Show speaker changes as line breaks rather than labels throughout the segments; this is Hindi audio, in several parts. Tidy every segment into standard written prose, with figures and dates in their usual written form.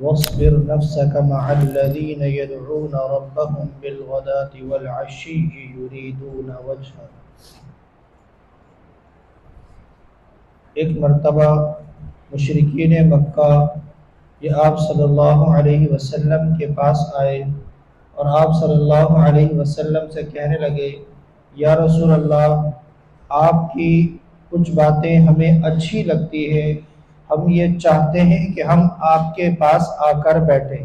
वस्बिर नफ्सक मअल्लज़ीन यदऊन रब्बहुम बिलगदाति वलअशी युरीदून वजह। एक मरतबा मुशरिकीन मक्का ये आप सल्लल्लाहु अलैहि वसल्लम के पास आए और आप सल्लल्लाहु अलैहि वसल्लम से कहने लगे, या रसूल अल्लाह, आपकी कुछ बातें हमें अच्छी लगती है, हम ये चाहते हैं कि हम आपके पास आकर बैठें।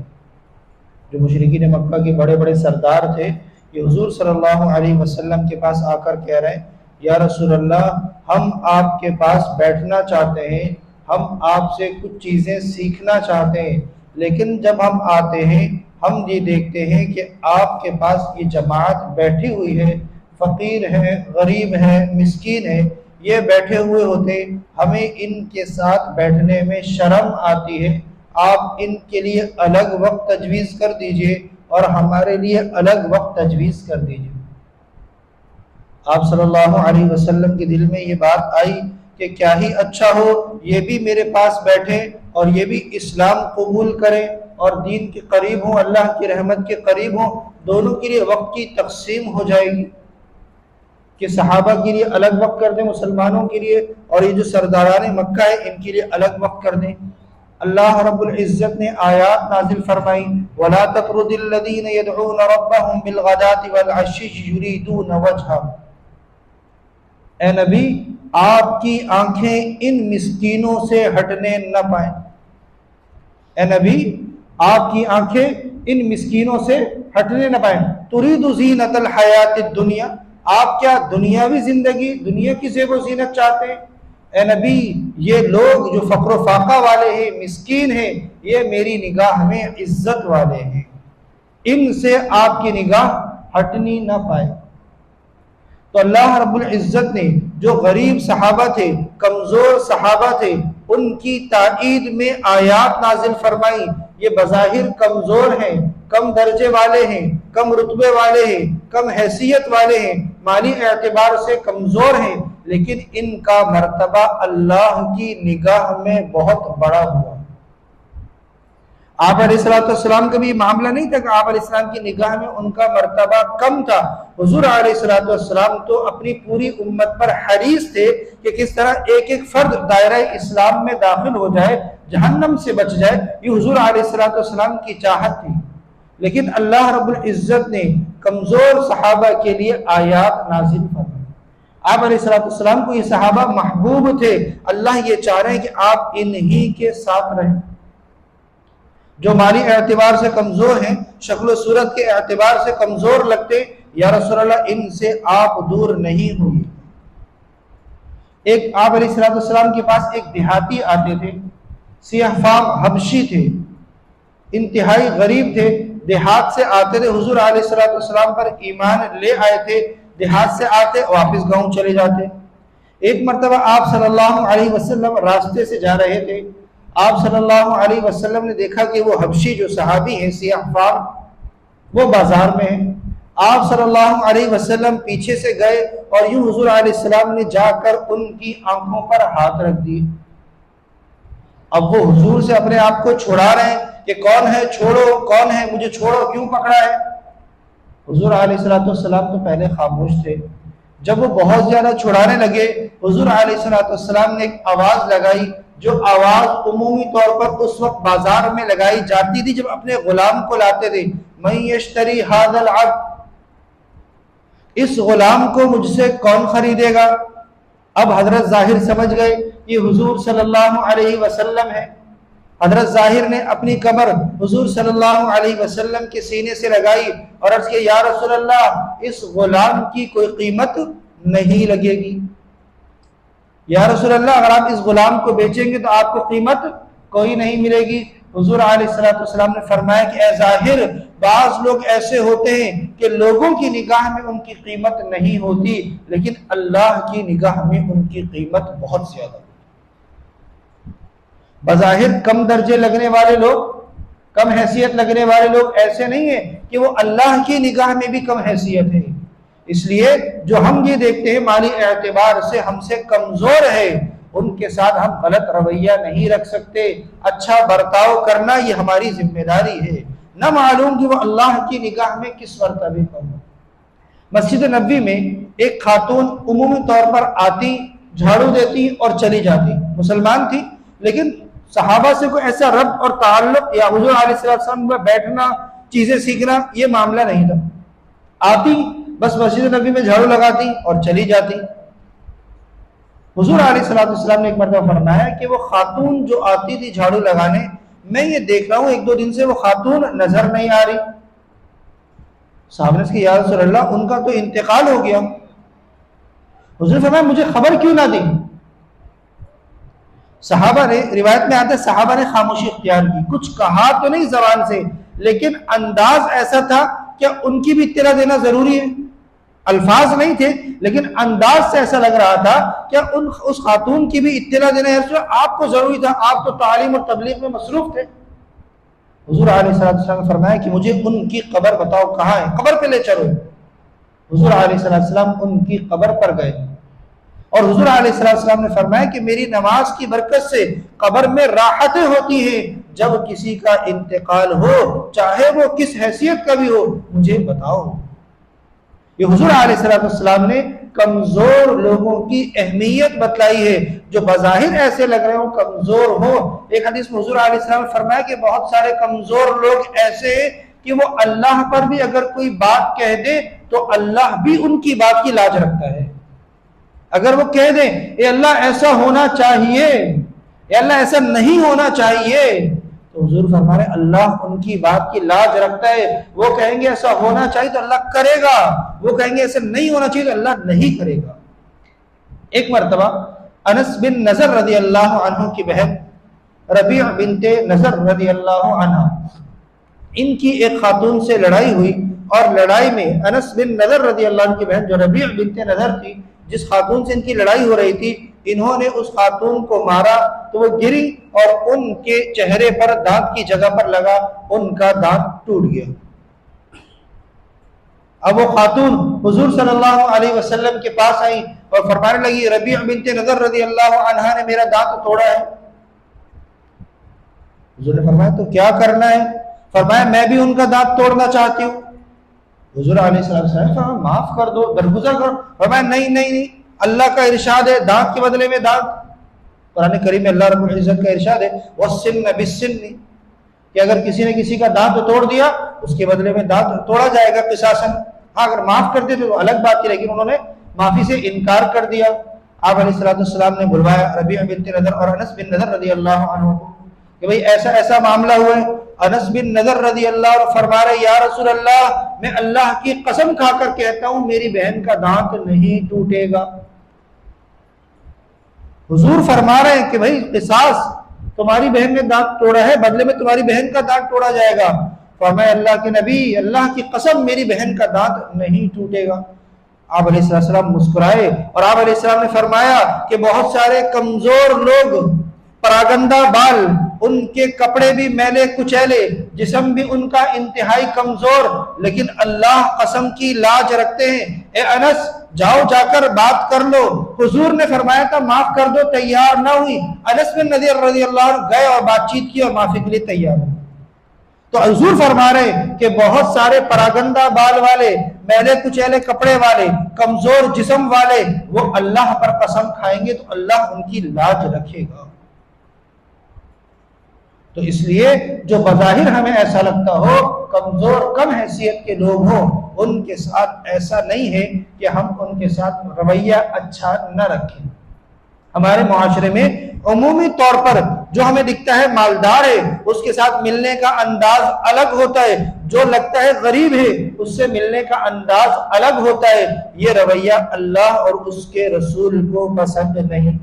जो मुशरिकीन मक्का के बड़े बड़े सरदार थे, ये हुजूर सल्लल्लाहु अलैहि वसल्लम के पास आकर कह रहे हैं, या रसूल अल्लाह, हम आपके पास बैठना चाहते हैं, हम आपसे कुछ चीज़ें सीखना चाहते हैं, लेकिन जब हम आते हैं हम ये देखते हैं कि आपके पास ये जमात बैठी हुई है, फ़कीर है, गरीब है, मिस्कीन है, ये बैठे हुए होते, हमें इनके साथ बैठने में शर्म आती है। आप इनके लिए अलग वक्त तजवीज़ कर दीजिए और हमारे लिए अलग वक्त तजवीज़ कर दीजिए। आप सल्लल्लाहु अलैहि वसल्लम के दिल में ये बात आई कि क्या ही अच्छा हो ये भी मेरे पास बैठे और ये भी इस्लाम कबूल करें और दीन के करीब हों, अल्लाह की रहमत के करीब हों। दोनों के लिए वक्त की तकसीम हो जाएगी कि सहाबा के लिए अलग वक्त कर दें, मुसलमानों के लिए, और ये जो सरदारान मक्का है इनके लिए अलग वक्त कर दें। अल्लाह रब्बुल इज्जत ने आयात नाजिल फरमाई, वला ततरुदिल्लज़ीन यदऊन रब्बहुम बिलगदाति वलअशी युरीदून वजह। ए नबी, आपकी आंखें इन मिस्कीनों से हटने न पाए। ए नबी, आपकी आंखें इन मिस्कीनों से हटने न पाए। तुरीदु ज़ीनतल हयातिद दुनिया, आप क्या दुनियावी जिंदगी, दुनिया की ज़ेब व ज़ीनत चाहते हैं? ए नबी, ये लोग जो फ़क्र फाका वाले हैं, मिस्कीन हैं, ये मेरी निगाह में इज्जत वाले हैं, इनसे आपकी निगाह हटनी ना पाए। तो अल्लाह रब्बुल इज्जत ने जो गरीब सहाबा थे, कमजोर सहाबा थे, उनकी ताईद में आयात नाजिल फरमाई। ये बज़ाहिर कमजोर हैं, कम दर्जे वाले हैं, कम रुतबे वाले हैं, कम हैसियत वाले हैं, माली एतबार से कमजोर हैं, लेकिन इनका मर्तबा अल्लाह की निगाह में बहुत बड़ा हुआ। आप अलैहिस्सलाम का भी मामला नहीं था कि आप अलैहिस्सलाम की निगाह में उनका मर्तबा कम था। हुजूर अलैहिस्सलाम तो अपनी पूरी उम्मत पर हरीस थे कि किस तरह एक एक फर्द दायरा इस्लाम में दाखिल हो जाए, जहन्नम से बच जाए। ये हुजूर अलैहिस्सलाम की चाहत थी। लेकिन अल्लाह रब्बुल इज्जत ने कमजोर सहाबा के लिए आयात नाजिल फरमाई। आप अलैहिस्सलाम को ये सहाबा महबूब थे। अल्लाह ये चाह रहे हैं कि आप इन्हीं के साथ रहें। जो माली एतबार से कमजोर हैं, शक्ल सूरत के एतबार से कमजोर लगते, या रसूल अल्लाह, इनसे आप दूर नहीं होंगे। एक आप अलैहिस्सलाम के पास एक देहाती आते थे, सियाहफाम हबशी थे, इंतहाई गरीब थे, देहात से आते थे, हुजूर अलैहिस्सलाम पर ईमान ले आए थे, देहात से आते वापस गांव चले जाते। एक मरतबा आप सल्लल्लाहु अलैहि वसल्लम रास्ते से जा रहे थे, आप सल्लल्लाहु अलैहि वसल्लम ने देखा कि वो हबशी जो सहाबी हैं सियाहफाम, वो बाजार में है। आप सल्लल्लाहु अलैहि वसल्लम पीछे से गए और यूं हुजूर अलैहिस्सलाम ने जाकर उनकी आंखों पर हाथ रख दिए। अब वो हुजूर से अपने आप को छुड़ा रहे हैं कि कौन है, छोड़ो, कौन है, मुझे छोड़ो, क्यों पकड़ा है। हुजूर अलैहिस्सलाम तो पहले खामोश थे। जब वो बहुत ज्यादा छुड़ाने लगे, हुजूर अलैहिस्सलाम ने एक आवाज लगाई, जो आवाज उमूमी तौर पर उस वक्त बाजार में लगाई जाती थी जब अपने गुलाम को लाते थे, मैं यश्तरी हाज़ल अब्द, इस गुलाम को मुझसे कौन खरीदेगा। अब हजरत जाहिर समझ गए कि हुजूर सल्लल्लाहु अलैहि वसल्लम है। हजरत जाहिर ने अपनी कमर हुजूर सल्लल्लाहु अलैहि वसल्लम के सीने से लगाई और अर्ज़ किया, या रसूल अल्लाह, इस गुलाम की कोई कीमत नहीं लगेगी। या रसूल अल्लाह, अगर आप इस गुलाम को बेचेंगे तो आपको कीमत कोई नहीं मिलेगी। हुजूर अलैहिस्सलाम ने फरमाया कि ए जाहिर, बाज लोग ऐसे होते हैं कि लोगों की निगाह में उनकी कीमत नहीं होती, लेकिन अल्लाह की निगाह में उनकी कीमत बहुत ज्यादा। बज़ाहिर कम दर्जे लगने वाले लोग, कम हैसियत लगने वाले लोग ऐसे नहीं है कि वो अल्लाह की निगाह में भी कम हैसियत है। इसलिए जो हम ये देखते हैं माली एतबार से हमसे कमजोर है, उनके साथ हम गलत रवैया नहीं रख सकते। अच्छा बर्ताव करना ये हमारी जिम्मेदारी है। न मालूम कि वो अल्लाह की निगाह में किस मर्तबे पर हो। मस्जिद नबी में एक खातून उमूमी तौर पर आती, झाड़ू देती और चली जाती, मुसलमान थी, लेकिन सहाबा से कोई ऐसा रब्त और ताल्लुक या हुजूर अलैहिस्सलाम में बैठना, चीजें सीखना, ये मामला नहीं था। आती, बस मस्जिद नबी में झाड़ू लगाती और चली जाती। हुजूर अलैहिस्सलाम ने एक मरतबा फरमाया कि वो खातून जो आती थी झाड़ू लगाने, मैं ये देख रहा हूं एक दो दिन से वो खातून नजर नहीं आ रही। साहब ने कहा या रसूल अल्लाह, उनका तो इंतकाल हो गया। हुजूर फरमाया मुझे खबर क्यों ना दी। सहाबा ने, रिवायत में आता है सहाबा ने खामोशी इख्तियार की, कुछ कहा तो नहीं जबान से, लेकिन अंदाज ऐसा था क्या उनकी भी इत्तला देना जरूरी है। अल्फाज नहीं थे, लेकिन अंदाज से ऐसा लग रहा था क्या उस खातून की भी इत्तला देना है, आपको जरूरी था, आप तो तालीम और तबलीग में मसरूफ थे। हुजूर अलैहिस्सलाम ने फरमाया कि मुझे उनकी कब्र बताओ कहाँ है, कब्र पे ले चलो। हुजूर अलैहिस्सलाम उनकी कब्र पर गए और हुजूर अलैहिस्सलाम ने फरमाया कि मेरी नमाज की बरकत से कब्र में राहतें होती हैं। जब किसी का इंतकाल हो, चाहे वो किस हैसियत का भी हो, मुझे बताओ। ये हुजूर अलैहिस्सलाम ने कमजोर लोगों की अहमियत बतलाई है, जो बज़ाहिर ऐसे लग रहे हो कमजोर हो। एक हदीस में हुजूर अलैहिस्सलाम ने फरमाया कि बहुत सारे कमजोर लोग ऐसे हैं कि वो अल्लाह पर भी अगर कोई बात कह दे तो अल्लाह भी उनकी बात की लाज रखता है। अगर वो कह दे ए अल्लाह ऐसा होना चाहिए, ए अल्लाह ऐसा नहीं होना चाहिए, तो हुजूर फरमा रहे अल्लाह उनकी बात की लाज रखता है। वो कहेंगे ऐसा होना चाहिए तो अल्लाह करेगा, वो कहेंगे ऐसा नहीं होना चाहिए तो अल्लाह नहीं करेगा। एक मरतबा अनस बिन नजर रदी अल्लाह अन्हु की बहन रबीअ बिनते नजर रदी अल्लाह अन्हा, इनकी एक खातून से लड़ाई हुई और लड़ाई में अनस बिन नजर रदी अल्लाह अन्हु की बहन जो रबीअ बिनते नजर थी, जिस खातून से इनकी लड़ाई हो रही थी, इन्होंने उस खातून को मारा तो वो गिरी और उनके चेहरे पर दांत की जगह पर लगा, उनका दांत टूट गया। अब वो खातून हुजूर सल्लल्लाहु अलैहि वसल्लम के पास आई और फरमाने लगी रबीअ बिनते नजर रज़ी अल्लाह अन्हा ने मेरा दांत तोड़ा है। हुजूर ने फरमाया तो क्या करना है? फरमाया मैं भी उनका दांत तोड़ना चाहती हूँ। हुजूर अलैहिस्सलाम माफ कर दो, दरगुजर करो। फरमाया नहीं नहीं नहीं, अल्लाह का इरशाद है दांत के बदले में दांत। कुरान करीम में अल्लाह रब्बुल इज्जत का इरशाद है वस्सिन्न बिस्सिन्नि, कि अगर किसी ने किसी का दांत तोड़ दिया उसके बदले में दांत तोड़ा जाएगा किसासन। हाँ, अगर माफ कर देते तो अलग बात थी, लेकिन उन्होंने माफी से इनकार कर दिया। आप अलैहिस्सलाम ने बुलवाया रबीअ बिन नज़र और अनस बिन नज़र रज़ी अल्लाह अन्हु कि भाई ऐसा ऐसा मामला हुआ है। अनस बिन नज़र रज़ी अल्लाह अन्हु फरमा रहे या रसूल अल्लाह, मैं अल्लाह की कसम खाकर कहता हूं मेरी बहन का दांत नहीं टूटेगा। हुजूर फरमा रहे हैं कि भाई किसास, तुम्हारी बहन ने दांत तोड़ा है, बदले में तुम्हारी बहन का दांत तोड़ा जाएगा। फरमाया अल्लाह के नबी, अल्लाह की कसम मेरी बहन का दांत नहीं टूटेगा। आप अलैहिस्सलाम मुस्कुराए और आप अलैहिस्सलाम ने फरमाया कि बहुत सारे कमजोर लोग, परागंदा बाल, उनके कपड़े भी मैले कुचैले, जिस्म भी उनका इंतहाई कमजोर, लेकिन अल्लाह कसम की लाज रखते हैं। ए अनस, जाओ जाकर बात कर लो। हुजूर ने फरमाया था माफ कर दो, तैयार ना हुई। अनस बिन नज़र रज़ी अल्लाह अन्हु गए और बातचीत की और माफी के लिए तैयार हुए। तो हुजूर फरमा रहे कि बहुत सारे परागंदा बाल वाले, मैले कुचैले कपड़े वाले, कमजोर जिस्म वाले, वो अल्लाह पर कसम खाएंगे तो अल्लाह उनकी लाज रखेगा। तो इसलिए जो बज़ाहिर हमें ऐसा लगता हो कमजोर कम हैसियत के लोग हो, उनके साथ ऐसा नहीं है कि हम उनके साथ रवैया अच्छा न रखें। हमारे मुआशरे में उमूमी तौर पर जो हमें दिखता है मालदार है, उसके साथ मिलने का अंदाज अलग होता है। जो लगता है गरीब है, उससे मिलने का अंदाज अलग होता है। ये रवैया अल्लाह और उसके रसूल को पसंद नहीं।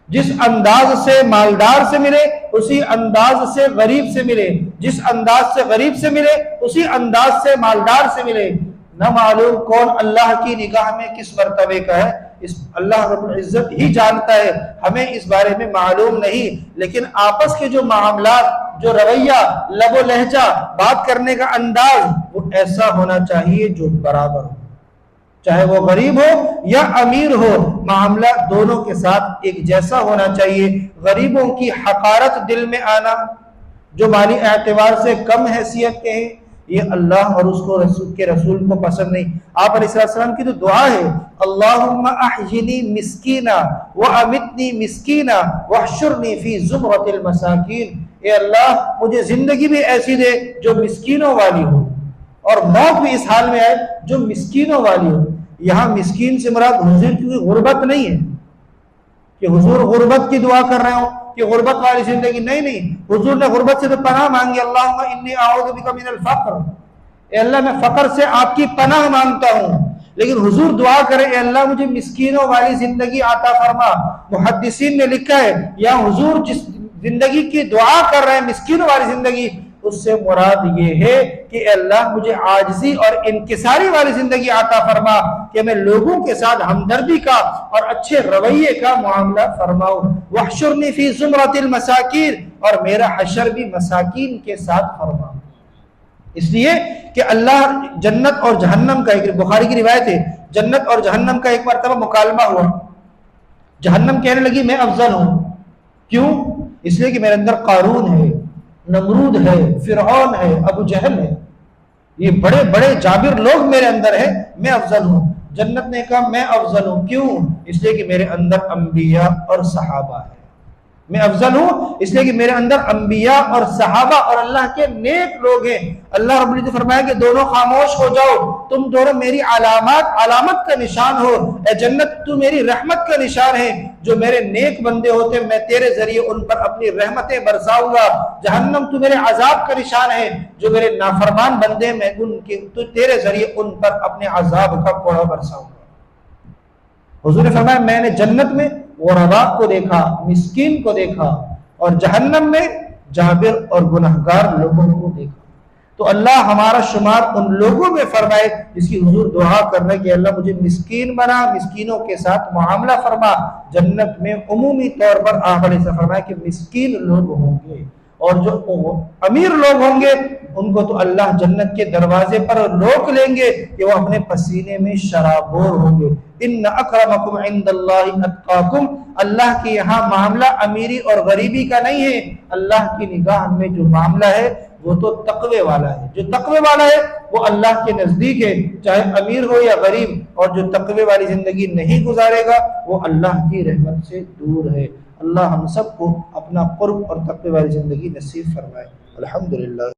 जिस अंदाज से मालदार से मिले उसी अंदाज से गरीब से मिले, जिस अंदाज से गरीब से मिले उसी अंदाज से मालदार से मिले। न मालूम कौन अल्लाह की निगाह में किस मर्तबे का है, इस अल्लाह रब्बुल इज्जत ही जानता है, हमें इस बारे में मालूम नहीं। लेकिन आपस के जो मामलात जो रवैया, लबो लहजा, बात करने का अंदाज वो ऐसा होना चाहिए जो बराबर हो, चाहे वो गरीब हो या अमीर हो, मामला दोनों के साथ एक जैसा होना चाहिए। गरीबों की हकारत दिल में आना, जो माली एतबार से कम हैसियत के हैं, ये अल्लाह और उसको रसूल को पसंद नहीं। आप अलैहिस्सलाम की तो दुआ है, अल्लाहुम्मा अहयिनी मिस्कीना व अमितनी मिस्कीना वहशुरनी फी ज़ुमरतिल मसाकीन। ए अल्लाह, मुझे जिंदगी भी ऐसी दे जो मिस्कीनों वाली हो, और मौत भी इस हाल में आए जो मिस्कीनों वाली हो। यहाँ मिस्कीन से मुराद हुजूर की गुर्बत नहीं है कि हुजूर गुर्बत की दुआ कर रहे हो कि गुर्बत वाली जिंदगी, नहीं नहीं, हुजूर ने गुर्बत से तो पनाह मांगी, अल्लाहुम्मा इन्नी अऊज़ु बिका मिनल फ़क़्र, ए अल्लाह मैं फकर से आपकी पनाह मांगता हूँ। लेकिन हुजूर दुआ करे, ए अल्लाह मुझे मिस्कीनों वाली जिंदगी आता फरमा। मुहद्दिसीन ने लिखा है, या हुजूर जिस जिंदगी की दुआ कर रहे हैं मिस्कीनों वाली जिंदगी, उससे मुराद ये है कि अल्लाह मुझे आजिज़ी और इनकिसारी वाली जिंदगी आता फरमा, कि मैं लोगों के साथ हमदर्दी का और अच्छे रवैये का मामला फरमाऊं। वहशुरनी फी ज़ुमरतिल मसाकीन, और मेरा हशर भी मसाकीन के साथ फरमा। इसलिए कि अल्लाह जन्नत और जहन्नम का, एक बुखारी की रिवायत है, जन्नत और जहन्नम का एक मरतबा मुकालमा हुआ। जहन्नम कहने लगी मैं अफजल हूं। क्यों? इसलिए कि मेरे अंदर कारून है, नमरूद है, फिरौन है, अबू जहल है, ये बड़े बड़े जाबिर लोग मेरे अंदर है, मैं अफजल हूं। जन्नत ने कहा मैं अफजल हूं। क्यों? इसलिए कि मेरे अंदर अंबिया और सहाबा है। मैं अफजल हूं इसलिए कि मेरे अंदर अंबिया और सहाबा और अल्लाह के नेक लोग हैं। अल्लाह रब्बुल इज्जत फरमाया कि दोनों खामोश हो जाओ, तुम दोनों मेरी अलामत का निशान हो। ए जन्नत, तू मेरी रहमत का निशान है। जो मेरे नेक बंदे होते मैं तेरे जरिए उन पर अपनी रहमतें बरसाऊंगा। जहन्नम, तू मेरे अजाब का निशान है। जो मेरे नाफरमान बंदे मैं उनके तू तेरे जरिए उन पर अपने अजाब का कोड़ा बरसाऊंगा। हुजूर ने फरमाया मैंने जन्नत में गुरबा को देखा, मिस्कीन को देखा, और जहन्नम में जाबिर और गुनहगार लोगों को देखा। तो अल्लाह हमारा शुमार उन लोगों में फरमाए जिसकी हुजूर दुआ कर रहे कि अल्लाह मुझे मिस्कीन बना, मिस्कीनों के साथ मुआमला फरमा। जन्नत में उमूमी तौर पर आपने फरमाया कि मिस्कीन लोग होंगे, और जो अमीर लोग होंगे उनको तो अल्लाह जन्नत के दरवाजे पर रोक लेंगे कि वो अपने पसीने में शराबोर होंगे। इन्न अक्रमकुम इंदल्लाहि अत्काकुम, अल्लाह के यहाँ मामला अमीरी और गरीबी का नहीं है। अल्लाह की निगाह में जो मामला है वो तो तकवे वाला है। जो तकवे वाला है वो अल्लाह के नजदीक है, चाहे अमीर हो या गरीब। और जो तकवे वाली जिंदगी नहीं गुजारेगा वो अल्लाह की रहमत से दूर है। अल्लाह हम सबको अपना कुर्ब और तकवे वाली जिंदगी नसीब फरमाए। अल्हम्दुलिल्लाह।